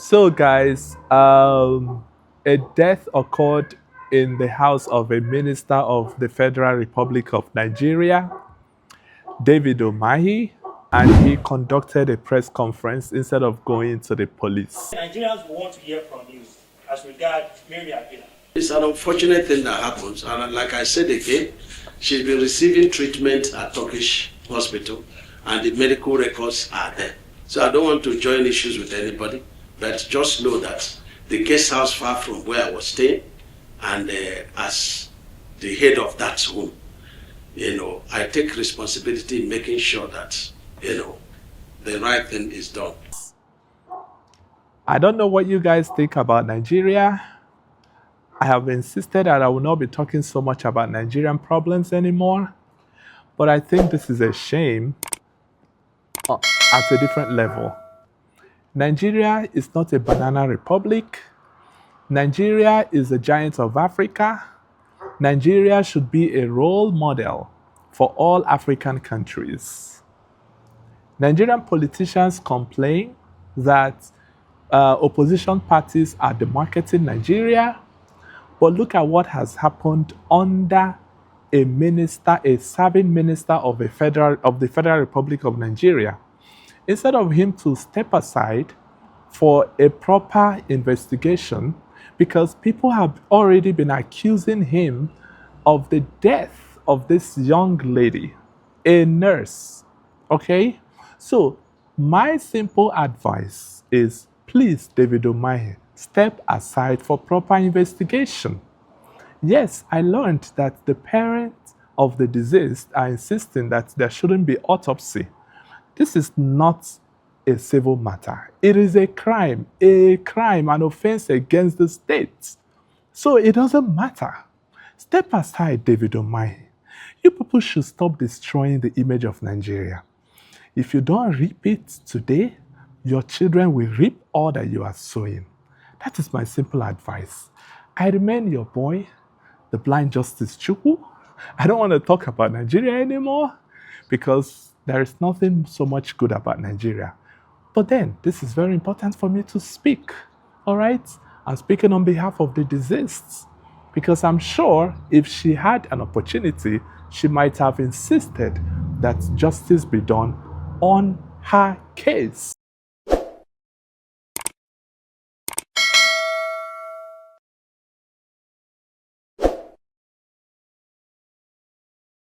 So, guys, a death occurred in the house of a minister of the Federal Republic of Nigeria, David UMAHI, and he conducted a press conference instead of going to the police. Nigerians want to hear from you as regards Mary Habila. It's an unfortunate thing that happens, and like I said again, she's been receiving treatment at Turkish hospital, and the medical records are there. So I don't want to join issues with anybody, but just know that the guest house far from where I was staying, and as the head of that home, I take responsibility in making sure that, the right thing is done. I don't know what you guys think about Nigeria. I have insisted that I will not be talking so much about Nigerian problems anymore, but I think this is a shame at a different level. Nigeria is not a banana republic. Nigeria is a giant of Africa. Nigeria should be a role model for all African countries. Nigerian politicians complain that opposition parties are demarketing Nigeria, but look at what has happened under a minister, a serving minister of the Federal Republic of Nigeria. Instead of him to step aside for a proper investigation, because people have already been accusing him of the death of this young lady, a nurse. Okay? So, my simple advice is please, David UMAHI, step aside for proper investigation. Yes, I learned that the parents of the deceased are insisting that there shouldn't be autopsy. This is not a civil matter. It is a crime, an offense against the state. So it doesn't matter. Step aside, David UMAHI. You people should stop destroying the image of Nigeria. If you don't reap it today, your children will reap all that you are sowing. That is my simple advice. I remain your boy, the blind Justice Chukwu. I don't want to talk about Nigeria anymore because there is nothing so much good about Nigeria. But then, this is very important for me to speak. All right? I'm speaking on behalf of the deceased because I'm sure if she had an opportunity, she might have insisted that justice be done on her case.